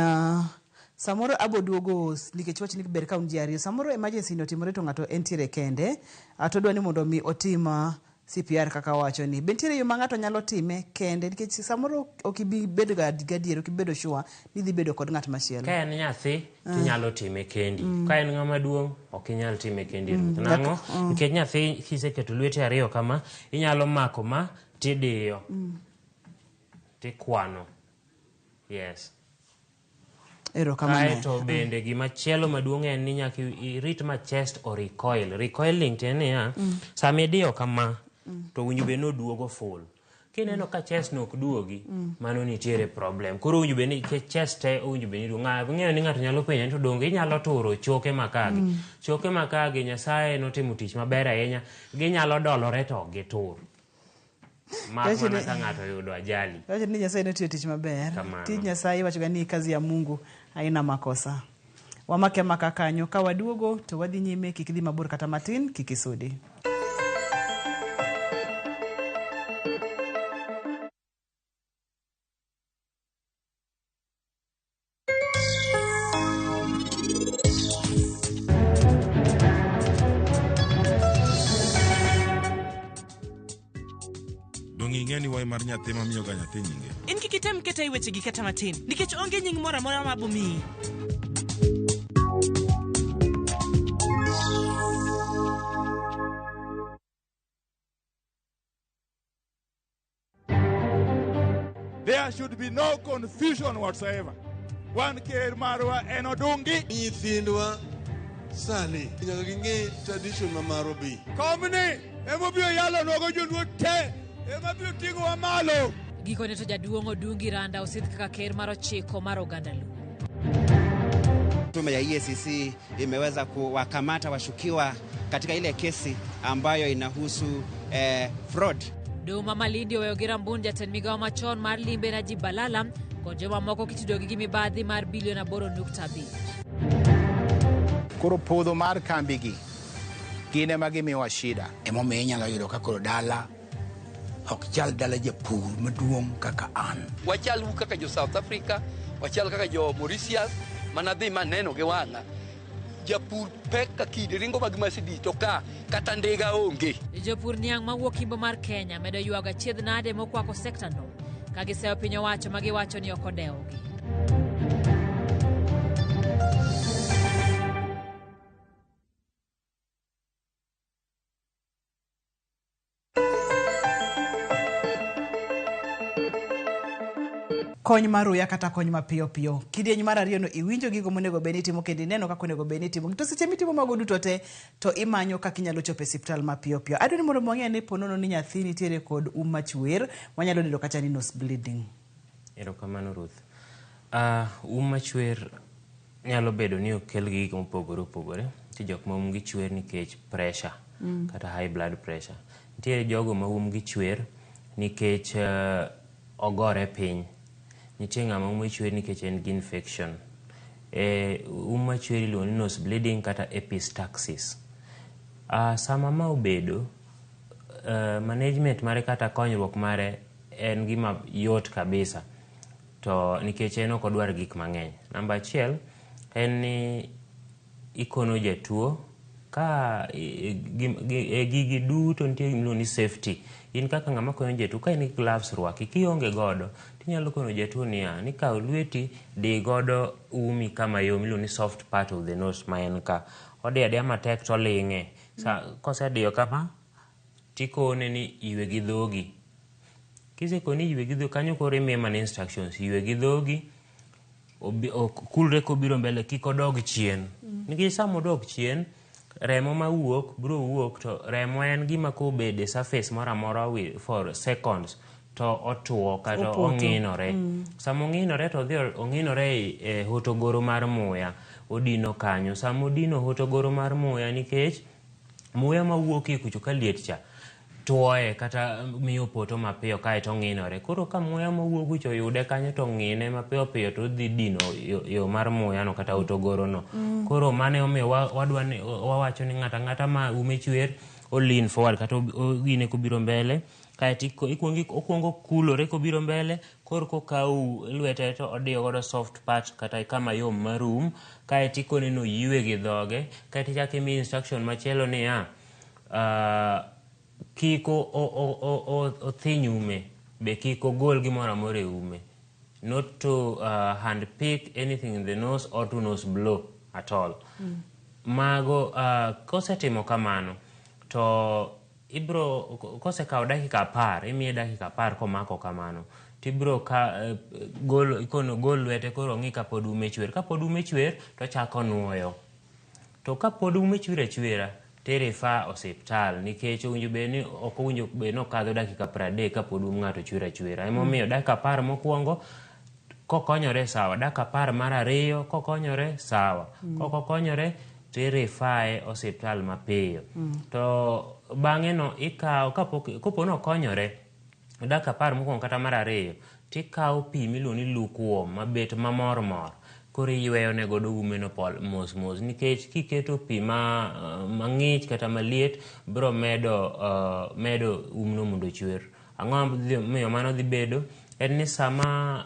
samoro aboduogo nikech wach ni ber ka un ji 2. Samoro emergency no timore to ng'ato entiere kende atodwa ni mondo mi otima CPR kaka wacho ni bentiere yo ma ng'ato nyalo time kende nikech samoro ok ibi bedo gadier ok ibedo sure ni dhi bedo kod ng'at machielo. Ka en nyathi tinyalo time kendi, ka en ng'ama duong' ok inyal time kendi. Nang'o? Nikech nyathi kiseketo lwete ariyo kama inyalo mako ma tidiyo tikwano. Yes. Kaeto bende gimachielo maduong' en ni nyaka irit ma chest o recoil. Recoiling tiende ya sama idiyo kama to winjo be noduogo full. Kineno ka chest nok duogi mano nitiere problem. Koro winjo be ni chest te winjo be ni duong'. Ng'eyo ni ng'ato nyalo penjo to donge inyalo turo choke makagi. Choke makagi Nyasaye notimo tich maber ahinya. Ginyalo dolore to gitur. Mana ka ng'ato yudo ajali. Wacha ni Nyasaye notiyo tich maber. Tich Nyasaye wacho ni kazi ya Mungu haina makosa. Wamake makakanyo ka waduogo to wadhi nyime kik dhi mabor kata matin kik isudi. Ing'eni wai mar nyathi mamiyo ga nyathi nyinge. In kikitem keta iweche gi kata matin nikech onge nying moro amora mabomi. There should be no confusion whatsoever. Wan ker marwa en Odungi. Nyithindwa sani nyaka ging'e tradition ma marwa bi. Komni emobiro yalo nogo joluo te. Ema biro ting'o wa malo. Gikone to jaduong' Odungi Randa osidh kaka ker mar 9 mar oganda Luo. Tume ya EACC imeweza kuwakamata washukiwa katika ile kesi ambayo inahusu fraud. Duma Malindi oweyo gi rambun jatend migawo machon mar limbe Najib Balala kod joma moko kitudogi gi mibadhi mar bilion 8.5. Koro podho mar kambigi gine ma gimiwa shida. Emomiyo inyalo yudo ka koro dala ok chal dala japur maduong' kaka an. Wachal kaka jo South Africa, wachal kaka jo Mauritius, manadhi maneno gi wang'a. Japur pek ka kidi ringo mag Mercedes to ka kata ndega onge. Jopur niang' mawuok Imbo mar Kenya medo yuaga chiedh nade mokwako sekta no ka giseyo piny owacho ma giwacho ni ok odewogi. Kony maruya kata kony mapiyo piyo. Kidieny mar ariyo no iwinjo gigo monego beni timo kendo ineno kaka onego beni timo. To seche mitimo mago duto te to imanyo kaka inyalo chopo e osiptal mapiyo piyo. Adwaro ni mondo mang'e ni ponono ni nyathi nitiere kod machwer wanyalo neno kata ni nose bleeding. Erokamano Ruth. Machwer nyalo bedo ni okel gi gik mopogore opogore. Nitie jok ma gi chwer nikech pressure kata high blood pressure. Nitie jogo ma gi chwer nikech ogore piny. Nitie ng'ama chwer nikech en gi infection. Chwer iluongo ni nose bleeding kata epistaxis. Sama ma obedo, management mare kata konyruok mare en gima yot kabisa. To nikech en ok odwar gik mang'eny. Namba 1 en ni ikono jatuo ka gigi duto nitie gimiluongo ni safety. In kaka ng'ama konyo jatuo ka in gloves rwaki kionge godo tinyalo kono jatuo ni kaw lweti di godo umi kama yo miluongo ni soft part of the nose ma en ka odiya matek to linge kosediyo kama tikone ni iwe gi dhogi. Kisekoni iwe gi dhogi kanyo koro imiye mana instructions iwe gi dhogi kulre kobiro mbele kik odog chien. Nikech sama odog chien remo ma wuok bro wuok to remo en gima kobede surface mora mora for seconds to otuo kata ong'inore. Sama ong'inore to dhi ong'inore e hotogoro mar muya odino kanyo. Sama odino hotogoro mar muya nikech muya ma wuok kucho ka liet cha tuoe kata miyo poto mapiyo kae to ng'inore. Koro ka muya mawuok kucho yude kanyo to ng'ine mapiyo piyo to dhi dino yo mar muya no kata hotogoro no. Koro mane omiyo wawacho ni ng'ata ma ume chwer o lean forward kata ogine kobiro mbele kaeti okuongo kulore kobiro mbele koro kokau lwete to odiyo godo soft part kata kama yom marum kaeti kone no yiwe gi dhoge kaeti chaki mi instruction machielo ni kiko othinj ume, be kiko gol gimoro amora e ume. Not to hand pick anything in the nose or to nose blow at all. Mago kosetimo kamano to ibro kosekao dakika 10, imiye dakika 10 komako kamano. Tibro gol lwete koro ng'i ka pod ume chwer. Ka pod ume chwer to chako nuoyo. To ka pod ume chwer chwera tere fa osiptal nikech owinjo be ni ok owinjo be no kadho dakika 30 ka pod ng'ato chwera. Emomiyo dakika 10 mokwongo kokonyore sawa, dakika 10 mar ariyo kokonyore sawa, kokonyore tere fae osiptal mapiyo. To bang'e no ikawo kapo no konyore dakika 10 mokwongo kata mar ariyo, tikawo pi miluongo ni lukewarm mabet mamor koro iyweyo ne godo ume no mos nikech kiketo pi mang'ich kata maliet bro medo umno mondo chwer. Ang'o miyo mano dhi bedo en ni sama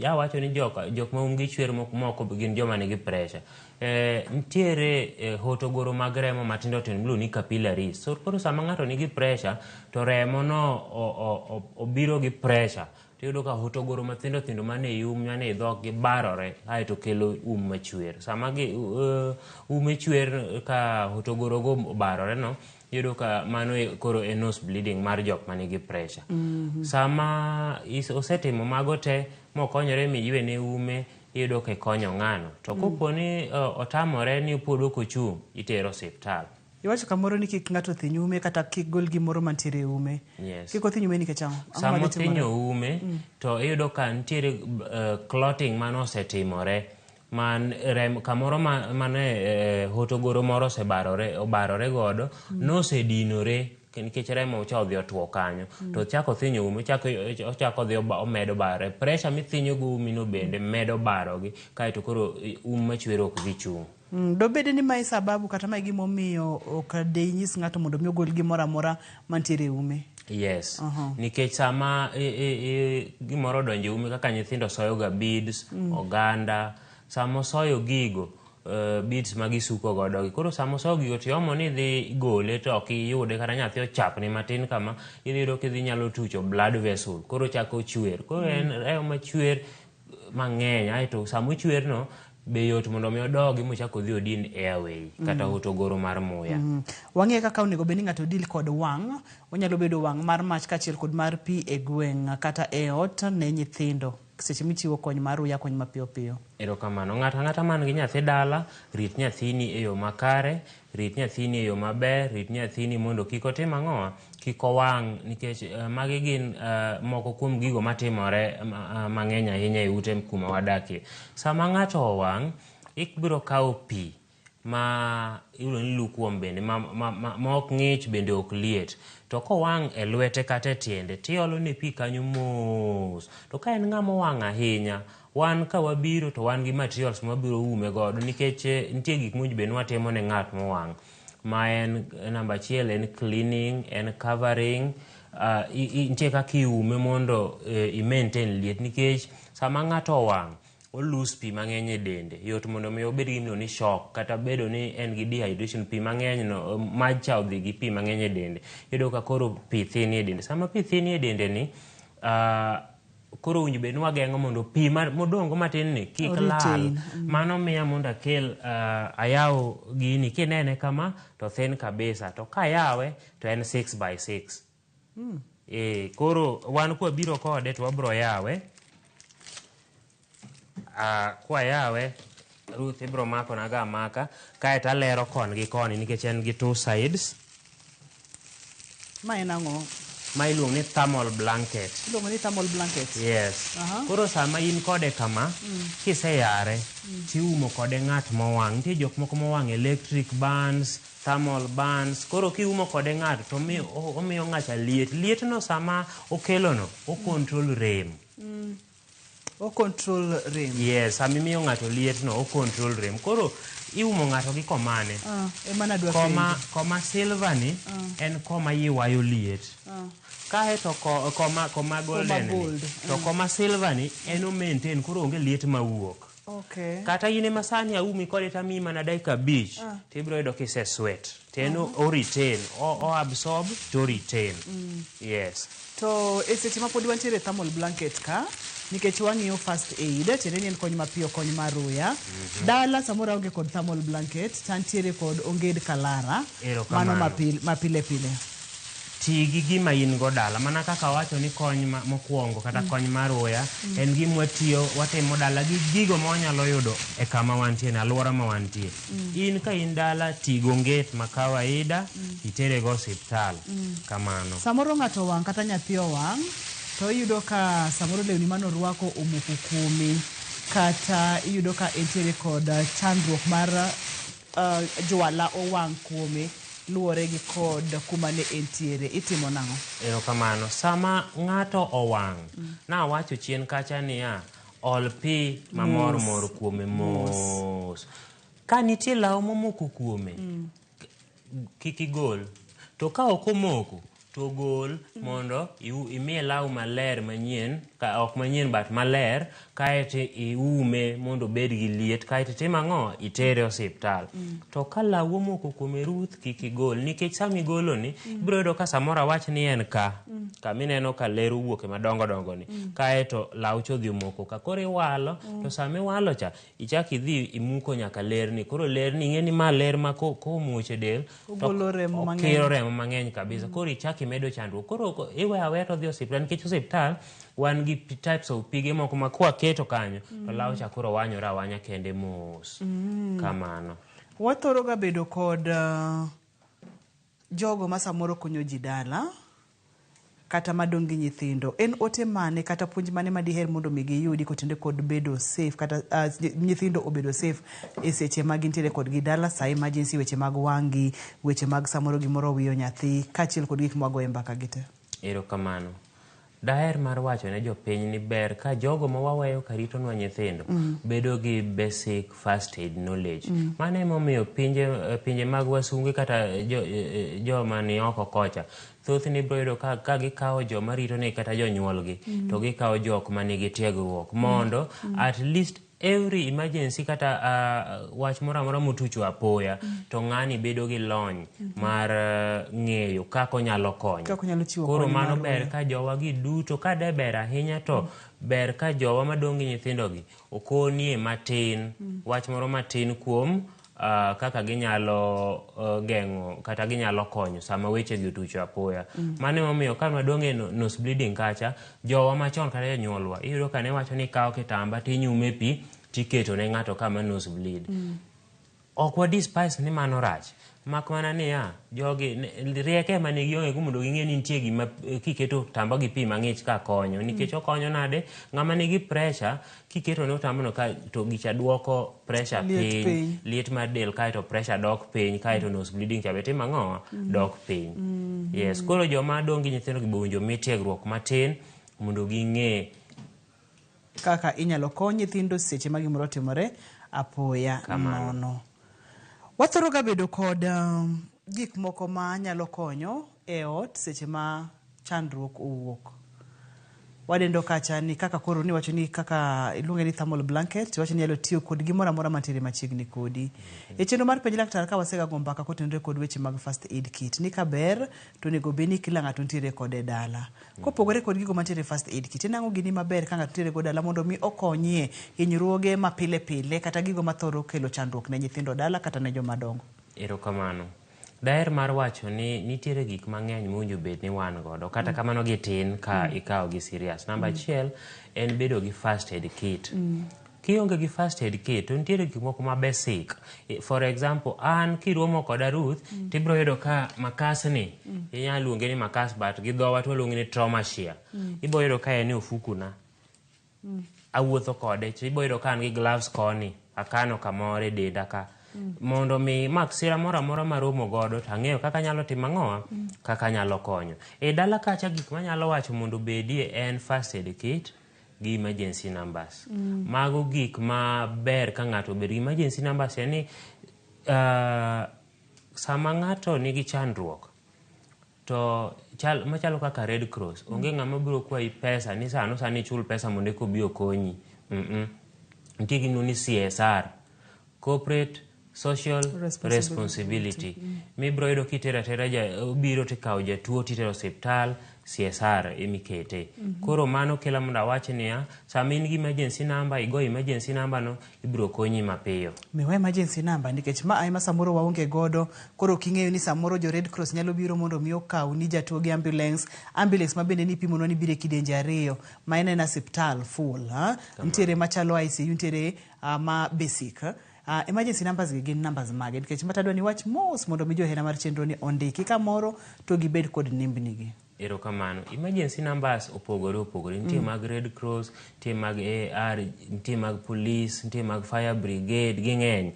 awacho ni jok ma umgi chwer moko gin joma nigi pressure. Nitiere hotogoro mag remo matindo miluongo ni capillaries. So koro sama ng'ato nigi pressure to remo no obiro gi pressure, tiyudo ka hotogoro mathindo mane i mane i dhok gibarore aeto kelo machwer. Sama ume chwer ka hotogoro go barore no, yudo ka mano koro e nose bleeding mar jok manigi pressure. Sama osetimo mago te mokonyore miywe ne ume, iyudo ka konyo ng'ano. To koponi otamore ni pod ok ochung', itero osiptal. Iwacho kamoro ni kik ng'ato thiny ume kata kik gol gimoro mantiere e ume. Yes. Kik othinyo ume nikech ang'o? Sama othinyo ume to iyudo ka nitiere clotting mano osetimore. Kamoro mane hotogoro moro obarore godo, nosedinore nikech remo cha odhi otuo kanyo. To chako thinyo ume, ochako dhi omedo bare. Pressure mithinyo go umi no bende medo barogi, kaeto koro machwer ok dhi chung'. Dobede ni mae sababu kata mae gimomiyo ok denyis ng'ato mondo mi ogol gimoro amora mantiere e ume. Yes. Nikech sama gimoro donjo e ume kaka nyithindo soyo ga beads, oganda, sama soyo gigo beads magisuko godo. Koro sama soyo gigo tiomo ni dhi gole to ok iyude kata nyathi ochapni matin kama, idhiro kidhi nyalo tucho blood vessel. Koro chako chwer. Koro en remo machwer mang'eny. Aeto sama chwer no be yot mondo mi odogi mochako dhi odin airway kata hotogoro mar muya. Wang'e kaka onego bed ni ng'ato deal kod wang', onyalo bedo wang' mar mach kachiel kod mar pi e gweng' kata e ot ne nyithindo seche michiwo kony mar uya, kony mapiyo piyo. Erokamano. Ng'ata man gi nyathi dala, rit nyathini e yo makare, rit nyathini e yo maber, rit nyathini mondo kik otim ang'owa, kik owang' nikech magi gin moko kuom gigo matimore mang'eny ahinya e ute kuma wadakie. Sama ng'ato owang', ibiro kawo pi ma iluongo ni lukewarm bende ma ok ng'ich bende ok liet. To kowang' e lwete kata e tiende, tiolo ne pi kanyo mos. To ka en ng'ama owang' ahinya, wan ka wabiro to wan gi materials mabiro ume godo nikech nitie gik mowinjo bed ni watimo ne ng'at mowang'. Ma en namba achiel en cleaning, en covering, nitie kaka iume mondo i-maintain liet nikech sama ng'ato owang' olus pi mang'eny e dende. Yot mondo mi obed gi gimno ni shock kata bedo ni en gi dehydration, pi mang'eny no macha odhi gi pi mang'eny e dende. Iyudo ka koro pi thin e dende. Sama pi thin e dende ni, koro winjo bed ni wageng'o mondo pi modongo matin ni kik lal. Mano miya mondo akel ayaw gini kinene kama to thin kabisa. To kayawe to en 6x6. Koro wan kwa biro kode to wabro yawe. Kwa yawe Ruth ibro mako naga amaka kaeto alero kon gi koni nikech en gi two sides. Ma en ang'o? Ma iluongo ni thermal blanket. Iluongo ni thermal blanket? Yes. Koro sama in kode kama, kiseyare, tiumo kode ng'at mowang'. Nitie jok moko mowang' electric burns, thermal burns. Koro kiumo kode ng'ato to omiyo ng'acha liet. Liet no sama okelo no, o control rem. O control rem. Yes, sama imiyo ng'ato liet no, o control rem. Koro iumo ng'ato gi komane. Emana dwa koma silver ni en koma yiwayo liet. Kaeto koma golden ni, to koma silver ni en o maintain koro onge liet mawuok. Okay. Kata ine masani aumi kode tami mana dakika 5 tibro yudo kise sweat teno o retain o absorb to retain. Yes. To seche ma pod wantiere thermal blanket ka nikech wang'iyo first aid tiende ni en kony mapiyo, kony maruya. Dala samoro onge kod thermal blanket tantiere kod onged kalara mano mapile pile. Tigi gima in go dala mana kaka wacho ni kony mokwongo kata kony maruya en gima watimo dala gi gigo ma wanyalo yudo e kama wantie na alwora ma wantie. In ka in dala tigo nget ma kawaida itere go hospital kamano. Samoro ng'ato wang' kata nyathi owang' to iyudo ka samoro lewni mano rwako omuko kuomi kata iyudo ka entiere kod chandruok mar jwala owang' kuome luore gi kod kuma ne entiere, itimo nang'o? Kamano, sama ng'ato owang' na wacho chien kacha niya ol pi mamor kuome mos. Ka nitie law momoko kuome kik igol, to ka ok omoko to gol mondo imiye law maler manyien, ok manyien but maler, kaeto iume mondo bed gi liet, kaeto tim ang'o itere hospital. To ka law omoko kuome Ruth kik igol, nikech sama igolo ni ibiro yudo ka samoro awach ni en kamineno ka ler owuoke madongo dongo ni, kaeto law chodhi omoko ka, koro iwalo, to sama iwalo cha ichak idhi imuko nyaka ler ni. Koro ler ni ing'eni ma ler ma komuoche del ogolo remo mang'eny, okiro remo mang'eny kabisa. Koro ichak imedo chandruok. Koro iwe aweya to dhi hospital, nikech hospital wan gi types of pige moko ma kwaketo kanyo to law cha koro wanyore awanya kende mos. Kamano. Wathoro ga bedo kod jogo ma samoro konyo ji dala kata madong' gi nyithindo. En ote mane kata puonj mane ma diher mondo mi giyudi kotende kod bedo safe kata nyithindo obedo safe e seche ma gintiere kod gi dala, sa emergency, weche mag wangi, weche mag samoro gimoro wiyo nyathi, kachiel kod gik mwago e mbaka gite. Kamano. Daher mar wacho ne jopiny ni ber ka jogo ma waweyo ka ritonwa nyithindo bedo gi basic first aid knowledge. Mano emomiyo pinje mag wasunge kata joma ni oko kocha thothne biro yudo ka gikawo joma ritone kata jonyuolgi to gikawo jok manigi tiegruok mondo at least every emergency kata wach moro amora motucho apoya to ng'ani bedo gi lony mar ng'eyo kaka onyalo konyo. Koro mano ber ka jowa gi duto, ka de ber ahinya to ber ka jowa madong' gi nyithindogi okonie matin wach moro matin kuom kaka ginyalo geng'o kata ginyalo konyo sama weche gi otucho apoya. Mano emomiyo ka wadong' e nose bleeding kacha, jowa machon kata jonyuolwa iyudo ka ne wacho ni kawo kitamba tinyume pi tiketo ne ng'ato kama nose bleed. Ok wa despise ni mano rach, mak mana niya jogi rieke mane gionge mondo ging'e ni nitie gima kiketo tamba gi pi mang'ich ka konyo, nikech okonyo nade ng'ama nigi pressure kiketo ne tambono ka to gicha duoko pressure piny, liet mar del, kaeto pressure dok piny, kaeto nose bleeding cha be timo ang'o dok piny. Yes, koro joma dong' gi nyithindo gi bowinjo mi tiegruok matin mondo ging'e kaka inyalo kony nyithindo seche ma gimoro timore apoya nono. Wathoro ga bedo kod gik moko ma nyalo konyo e ot seche ma chandruok owuok. Wadendo kacha ni kaka koro ni wacho ni kaka iluonge ni thermal blanket, wacho ni nyalo tiyo kod gimoro amora mantiere machiegni kodi. E chenro mar penj laktar ka wasega go mbaka kotenore kod weche mag first aid kit, ni ka ber to nego beni kila ng'ato ntiere kod e dala. Kopogore kod gigo mantiere first aid kit, enang'o gini maber ka ng'ato ntiere go dala mondo mi okonyie hinyruoge ma pile pile kata gigo mathoro kelo chandruok ne nyithindo dala kata ne joma dongo. Kamano. Daher mar wacho ni nitiere gik mang'eny mowinjo bed ni wan godo kata kamano gitin ka ikawo gi serious. Namba achiel en bedo gi first aid kit. Kionge gi first aid kit to nitiere gik moko ma basic. For example, an kiromo koda Ruth tibiro yudo ka makas ni inyalo luonge ni makas but gi dhowa to luonge ni trauma shear. Ibiro yudo ka en ofukuna. Awuotho kode, ibiro yudo ka an gi gloves koni, akano kamoro e denda ka. Mondo mi mak sira moro amora maromo godo to ang'eyo kaka nyalo timo ang'o, kaka nyalo konyo. E dala kacha gik manyalo wacho mondo bedie en first aid kit gi emergency numbers. Mago gik ma ber ka ng'ato obed gi emergency numbers, yani sama ng'ato nigi chandruok to machalo kaka Red Cross onge ng'ama biro kwayi pesa ni sani chul pesa mondo eko bi okonyi. nitie gino ni CSR, corporate social responsibility. Mibro yudo kitera biro tikao jatuo titero osiptal, CSR emikete. Koro mano kela mondo awach niya, sama in gi emergency number, igo emergency number no, ibiro konyi mapiyo. Miwa emergency number nikech ma ayma samoro waonge godo, koro king'eyo ni samoro jo Red Cross nyalo biro mondo mi okaw ni jatuo gi ambulance ma bende ni pimo ni bire kidenje 2, ma en osiptal full, ntiere machalo ICU, ntiere ma basic. Emergency numbers gin numbers mage nikech matadwa ni wach mos mondo mi johera mar chenro ni ondiki kamoro to gibed kod nembni gi. Erokamano. Emergency numbers opogore. Nitie mag Red Cross, nitie mag AR, nitie mag police, nitie mag fire brigade, ging'eny.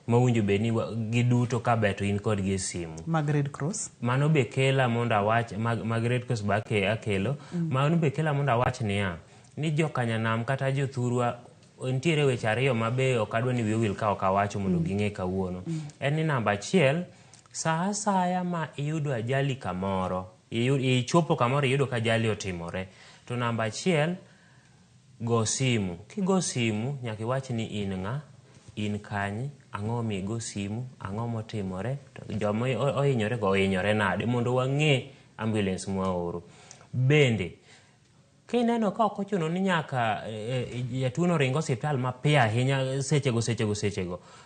Mawinjo be ni giduto ka beto in kod gi simu. Mag Red Cross? Mano be kela mondo awach, mag Red Cross ba akelo. Mano be kela mondo awach niya, ni jokanyanam kata jothurwa ntiere weche ariyo mabe okadwa ni wiyo wil ka okawacho mondo ging'e kawuono. En ni namba 1, sa asaya ma iyudo ajali kamoro, ichopo kamoro iyudo ka ajali otimore, to namba 1, go simu. Kigo simu nyaka iwach ni in ng'a, in kanyi, ang'o migo simu, ang'o motimore, to joma ohinyore go ohinyore nade, mondo wang'e ambulance mwaoro. Bende kineno ka ok ochuno ni nyaka jatuo ringo osiptal mapiyo ahinya sechego,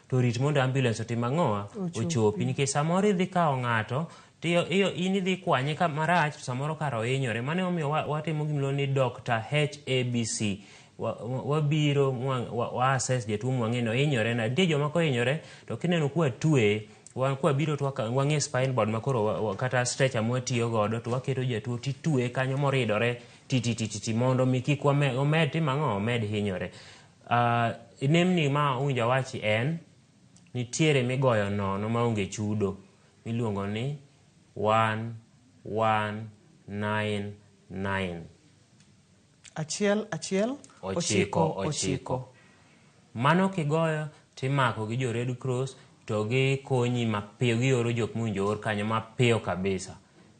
to rit mondo ambulance otim ang'owa ochopi, nikech samoro idhi kawo ng'ato in idhi kwanye marach, samoro kar ohinyore. Mane omiyo watimo gimilo ni Dr. HABC, wabiro wa assess jatuo mwang'e no ohinyore na. Nitie joma kohinyore to kineno kuwa tue, kwa biro to wang'e spine board makoro kata stretcher mwatiyo godo, to waketo jatuo titue kanyo moridore titi mondo mikik omed timang'o omed hinyore. Nemni ma unja wachi en nitiere migoyo nono maonge chudo miluongo ni 119. 119. Mano kigoyo timako gi jo Red Cross to gikonyi mapiyo, gioro jok mwinjo or kanyo mapiyo kabisa.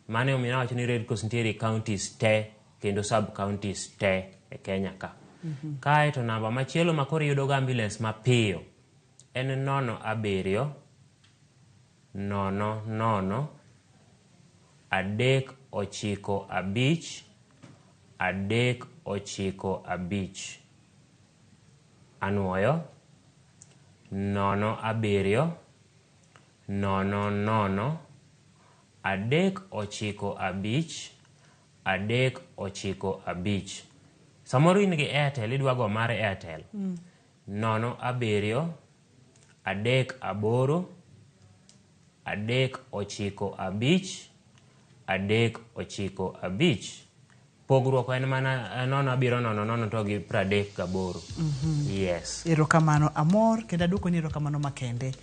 Mane omiyo wacho ni Red Cross nitiere counties te kendo sub counties te e Kenya ka. Kae to namba machielo makoro yudo ga ambulance mapiyo en 07 00 395 395. Anuoyo 07 00 395 395. Samoro in gi Airtel, idwa go mar Airtel. 07 38 395 395. Pogruok en mana 0700 to gi 38. Yes. Erokamano amor kendo aduoko ni erokamano makende.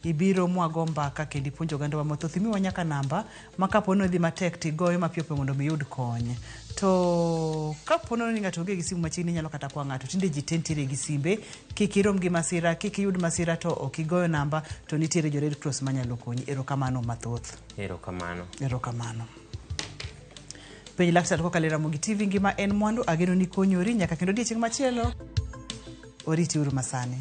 Ibiro mwago mbaka kendi puonjo ganda wa mothoth miwa nyaka namba makapono dhi matek tigoyo mapiyo mondo miyud kony. To kapono ni ng'ato onge gi simu machiegni nyalo kata kwa ng'ato, tinde ji tentiere gi simbe, kik irom gi masira, kik iyud masira to ok igoyo namba, to nitiere jo Red Cross manyalo konyi. Erokamano mathoth. Erokamano. Penj laktar ko kalera Mogi TV ngima en mwandu, ageno ni konyori nyaka kendo odiechieng' machielo. Oriti uru masani.